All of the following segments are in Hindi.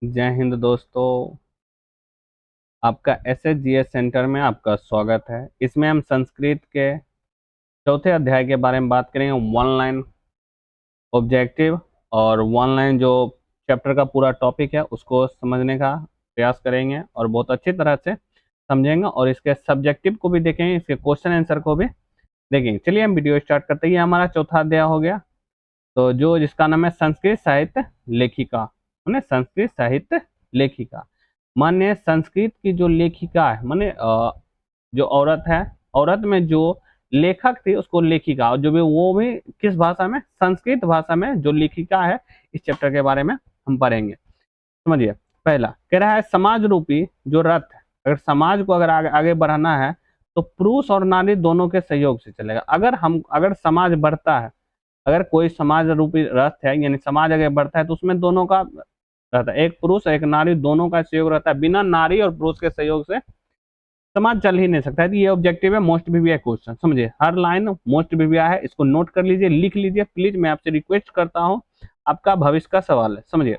जय हिंद दोस्तों। आपका एसएचजीएस सेंटर में आपका स्वागत है। इसमें हम संस्कृत के चौथे अध्याय के बारे में बात करेंगे। वन लाइन ऑब्जेक्टिव और वन लाइन जो चैप्टर का पूरा टॉपिक है उसको समझने का प्रयास करेंगे और बहुत अच्छी तरह से समझेंगे और इसके सब्जेक्टिव को भी देखेंगे, इसके क्वेश्चन आंसर को भी देखेंगे। चलिए हम वीडियो स्टार्ट करते हैं। ये हमारा चौथा अध्याय हो गया, तो जो जिसका नाम है संस्कृत साहित्य लेखिका। माने संस्कृत साहित्य लेखिका माने संस्कृत की जो लेखिका है, माने जो औरत है, औरत में जो लेखक थी उसको लेखिका, और जो भी वो भी किस भाषा में, संस्कृत भाषा में जो लेखिका है, इस चैप्टर के बारे में हम पढ़ेंगे। समझिए, पहला कह रहा है समाज रूपी जो रथ है, अगर समाज को अगर आगे बढ़ाना है तो पुरुष और नारी दोनों के सहयोग से चलेगा। अगर समाज बढ़ता है, अगर कोई समाज रूपी रथ है यानी समाज आगे बढ़ता है तो उसमें दोनों का रहता है, एक पुरुष एक नारी दोनों का सहयोग रहता है। बिना नारी और पुरुष के सहयोग से समाज चल ही नहीं सकता है। तो ये ऑब्जेक्टिव है, मोस्ट वीवीआई क्वेश्चन। समझिए, हर लाइन मोस्ट वीवीआई है, इसको नोट कर लीजिए, लिख लीजिए प्लीज। मैं आपसे रिक्वेस्ट करता हूँ, आपका भविष्य का सवाल है। समझिए,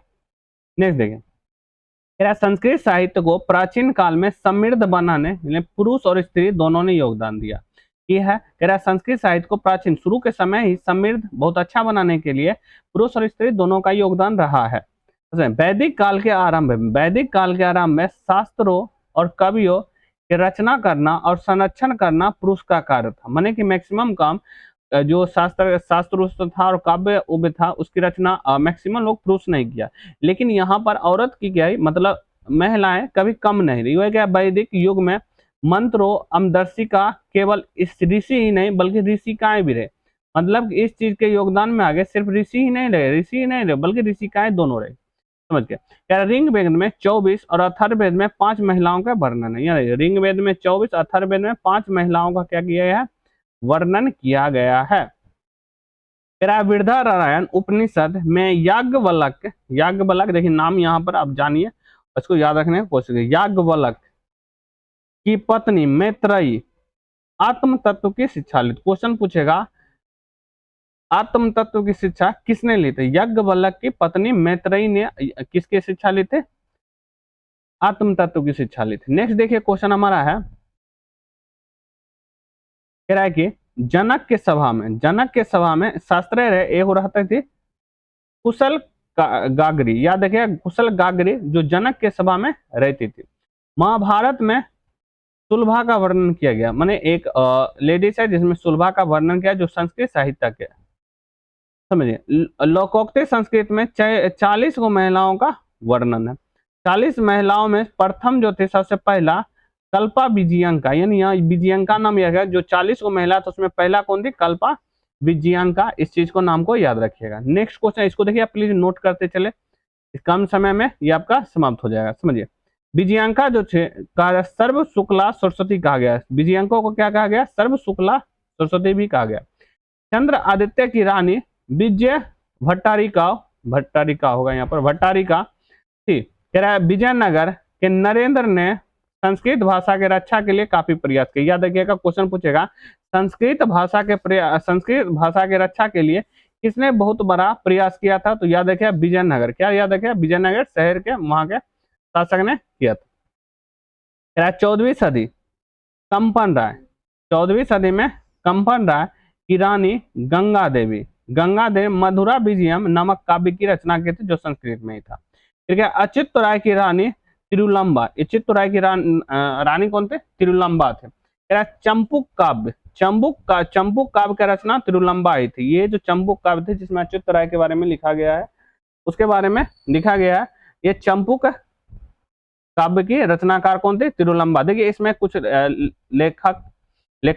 नेक्स्ट देखिए, संस्कृत साहित्य को प्राचीन काल में समृद्ध बनाने पुरुष और स्त्री दोनों ने योगदान दिया। ये है कह रहा है संस्कृत साहित्य को प्राचीन शुरू के समय ही समृद्ध बहुत अच्छा बनाने के लिए पुरुष और स्त्री दोनों का योगदान रहा है। वैदिक काल के आरंभ में शास्त्रों और कवियों के रचना करना और संरक्षण करना पुरुष का कार्य था। माने कि मैक्सिमम काम जो शास्त्र था और काव्य उव्य था उसकी रचना मैक्सिमम लोग पुरुष ने किया। लेकिन यहाँ पर औरत की क्या है, मतलब महिलाएं कभी कम नहीं रही। वह क्या, वैदिक युग में मंत्रों अमदर्शिका केवल इस ऋषि ही नहीं बल्कि ऋषिकाएं भी रहे। मतलब इस चीज के योगदान में आगे सिर्फ ऋषि ही नहीं रहे बल्कि ऋषिकाएं दोनों रहे। समझ गए। क्या रिंग वेद में 24 और अथर्ववेद में 5 महिलाओं का वर्णन है। यानी रिंग वेद में 24, अथर्ववेद में 5 महिलाओं का क्या किया गया है, वर्णन किया गया है। वृहदारण्यक उपनिषद में याज्ञवल्क देखिए नाम यहाँ पर आप जानिए, उसको याद रखने की कोशिश करिए। याज्ञवल्क की पत्नी मैत्रेयी आत्म तत्व की शिक्षा ली। क्वेश्चन पूछेगा आत्म तत्व की शिक्षा किसने ली थी? याज्ञवल्क की पत्नी मैत्रेयी ने किसकी शिक्षा ली थी? आत्म तत्व की शिक्षा ली थी। नेक्स्ट देखिए, क्वेश्चन हमारा है, कह रहा है कि जनक के सभा में शास्त्र एक रहते थे कुशल गागरी। याद रखिए, कुशल गागरी जो जनक के सभा में रहती थी। महाभारत में सुलभा का वर्णन किया गया। माने एक लेडीज है जिसमें सुलभा का वर्णन किया जो संस्कृत साहित्य के। समझिए, लोकोक्ति संस्कृत में 40 को महिलाओं का वर्णन है। 40 महिलाओं में प्रथम जो थे, सबसे पहला कल्पा विजयंका, यानी यहाँ विजयंका नाम यह है। जो 40 को महिला था उसमें पहला कौन थी? कल्पा विजयंका। इस चीज को नाम को याद रखिएगा। नेक्स्ट क्वेश्चन, इसको देखिए आप प्लीज नोट करते चले, इस कम समय में ये आपका समाप्त हो जाएगा। समझिए, विजयंका जो थे कहा सर्व शुक्ला सरस्वती कहा गया। विजयंका को क्या कहा गया? सर्व शुक्ला सरस्वती भी कहा गया। चंद्र आदित्य की रानी विजय भट्टारिका होगा यहाँ पर, भट्टारिका थी। कह रहा है विजयनगर के नरेंद्र ने संस्कृत भाषा के रक्षा के लिए काफी प्रयास किया। याद रखिएगा, क्वेश्चन पूछेगा संस्कृत भाषा के रक्षा के लिए किसने बहुत बड़ा प्रयास किया था? तो याद रखिए विजयनगर। क्या याद रखिए? विजयनगर शहर के वहां के शासक ने किया था। 14वीं सदी कंपन राय, 14वीं सदी में कंपन राय की रानी गंगा देवी मधुरा विजयम नामक काव्य की रचना की थी जो संस्कृत में ही था। ठीक है। अच्युत राय की रानी तिरुलंबा, अच्युत राय की रानी कौन थे? तिरुलंबा थे। चंपुक काव्य का रचना तिरुलंबा ही थी। ये जो चंपुक काव्य थे जिसमें अच्युत राय के बारे में लिखा गया है, उसके बारे में लिखा गया है। ये चंपुक काव्य की रचनाकार कौन थे? तिरुलंबा। देखिए इसमें कुछ लेखक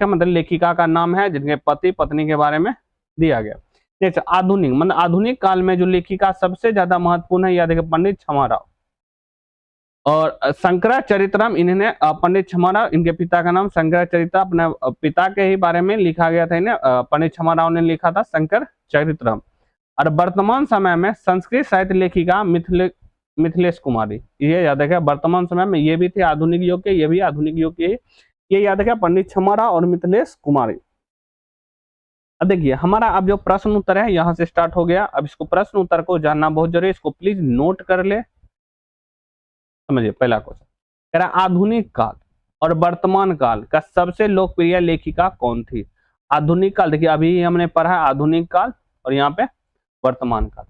मतलब लेखिका का नाम है जिनके पति पत्नी के बारे में दिया गया। नेक्स्ट, आधुनिक मतलब आधुनिक काल में जो लेखिका सबसे ज्यादा महत्वपूर्ण है, याद रखिए पंडित छमाराव और शंकराचरित्रम। इन्हें पंडित छमाराव, इनके पिता का नाम शंकराचरित्र, अपने पिता के ही बारे में लिखा गया था। इन्हें पंडित छमाराव ने लिखा था शंकरचरित्रम। और वर्तमान समय में संस्कृत साहित्य लेखिका मिथिलेश कुमारी, ये याद रखिए। वर्तमान समय में ये भी थे आधुनिक युग के, ये भी आधुनिक युग के, ये याद रखिए पंडित छमाराव और मिथिलेश कुमारी। अब देखिए हमारा अब जो प्रश्न उत्तर है यहाँ से स्टार्ट हो गया। अब इसको प्रश्न उत्तर को जानना बहुत जरूरी है, इसको प्लीज नोट कर ले। समझिए पहला क्वेश्चन कह रहा है आधुनिक काल और वर्तमान काल का सबसे लोकप्रिय लेखिका कौन थी। आधुनिक काल, देखिए अभी हमने पढ़ा आधुनिक काल और यहाँ पे वर्तमान काल,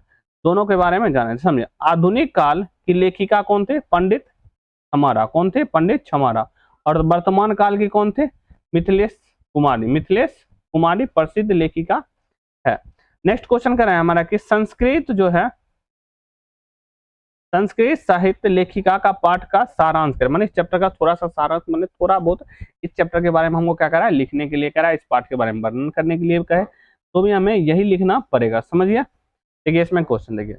दोनों के बारे में जाने। समझिए आधुनिक काल की लेखिका कौन थे, पंडित छमारा। कौन थे, पंडित छमारा। और वर्तमान काल की कौन थे, मिथिलेश कुमारी। मिथिलेश कुमारी प्रसिद्ध लेखिका है। नेक्स्ट क्वेश्चन कर रहे हैं हमारा कि संस्कृत जो है, संस्कृत साहित्य लेखिका का पाठ का सारांश कर, मैंने इस चैप्टर का थोड़ा सा सारांश, मैंने थोड़ा बहुत इस चैप्टर के बारे में हमको क्या करा है, लिखने के लिए करा है, इस पाठ के बारे में वर्णन करने के लिए कहे तो भी हमें यही लिखना पड़ेगा। समझिए, देखिए इसमें क्वेश्चन देखिए,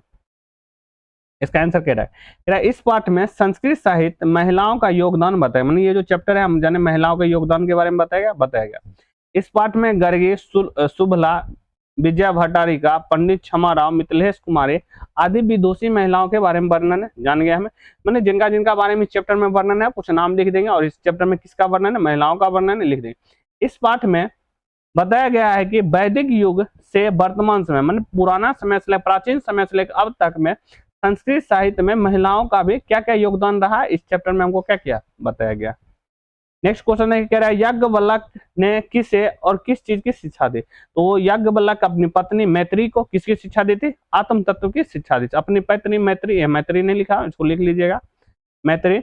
इसका आंसर कह रहा है इस पाठ में संस्कृत साहित्य महिलाओं का योगदान बताया। मैंने ये जो चैप्टर है हम जाने महिलाओं के योगदान के बारे में बताया गया। इस पाठ में गर्गी, शुभला, विजया भट्टारिका, पंडित छमाराव, मिथिलेश कुमारी आदि विदुषी महिलाओं के बारे में वर्णन है, जान गया हमें। मैंने जिनका जिनका बारे में इस चैप्टर में वर्णन है कुछ नाम लिख देंगे, और इस चैप्टर में किसका वर्णन है, महिलाओं का वर्णन है, लिख देंगे। इस पाठ में बताया गया है कि वैदिक युग से वर्तमान समय, मतलब पुराना समय से प्राचीन समय से लेकर अब तक में संस्कृत साहित्य में महिलाओं का भी क्या क्या योगदान रहा है, इस चैप्टर में हमको क्या क्या बताया गया। नेक्स्ट क्वेश्चन है कह रहा है याज्ञवल्क्य ने किसे और किस चीज की शिक्षा दी। तो याज्ञवल्क्य अपनी पत्नी मैत्री को किसकी शिक्षा दी थी, आत्म तत्व की शिक्षा दी थी। अपनी पत्नी मैत्री, मैत्री ने लिखा, इसको लिख लीजिएगा, मैत्री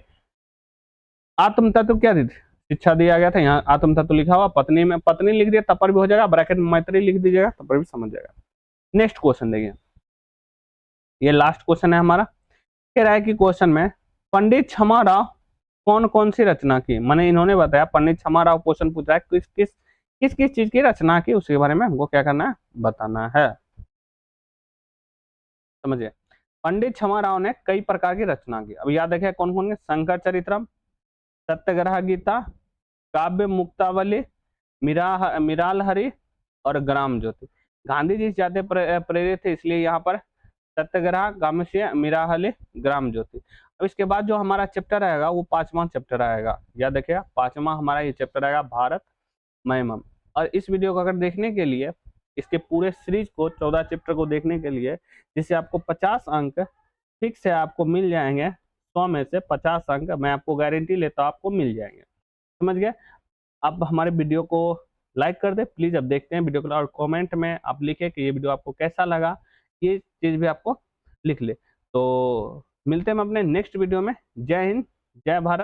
आत्म तत्व क्या दी थी, शिक्षा दिया गया था। यहाँ आत्म तत्व लिखा हुआ, पत्नी में पत्नी लिख दिया तब पर भी हो जाएगा, ब्रैकेट में मैत्री लिख दीजिएगा तब पर भी समझ जाएगा। नेक्स्ट क्वेश्चन देखिए, ये लास्ट क्वेश्चन है हमारा। कह रहा है कि क्वेश्चन में पंडित छमाराव कौन कौन सी रचना की, मैंने इन्होंने बताया पंडित छमाराव क्वेश्चन पूछ रहा है किस किस किस किस चीज की रचना की, उसके बारे में हमको क्या करना है, बताना है। समझिए, पंडित छमाराव ने कई प्रकार की रचना की, अब याद रखिए कौन कौन, शंकर चरित्रम, सत्याग्रह गीता, काव्य मुक्तावली, मिराल हरि और ग्राम ज्योति। गांधी जी ज्यादा प्रेरित थे, इसलिए यहाँ पर सत्याग्रह, गामस्य, मिराहले, ग्राम ज्योति। अब इसके बाद जो हमारा चैप्टर आएगा वो 5वां चैप्टर आएगा, याद रखिएगा 5वां हमारा ये चैप्टर आएगा भारत महिमम। और इस वीडियो को अगर देखने के लिए, इसके पूरे सीरीज को 14 चैप्टर को देखने के लिए, जिससे आपको 50 अंक ठीक से आपको मिल जाएंगे, 100 में से 50 अंक मैं आपको गारंटी लेता हूँ आपको मिल जाएंगे। समझ गए। आप हमारे वीडियो को लाइक कर दे प्लीज। अब देखते हैं वीडियो को, और कमेंट में आप लिखे कि ये वीडियो आपको कैसा लगा, ये चीज भी आपको लिख ले। तो मिलते हैं हम अपने नेक्स्ट वीडियो में। जय हिंद, जय भारत।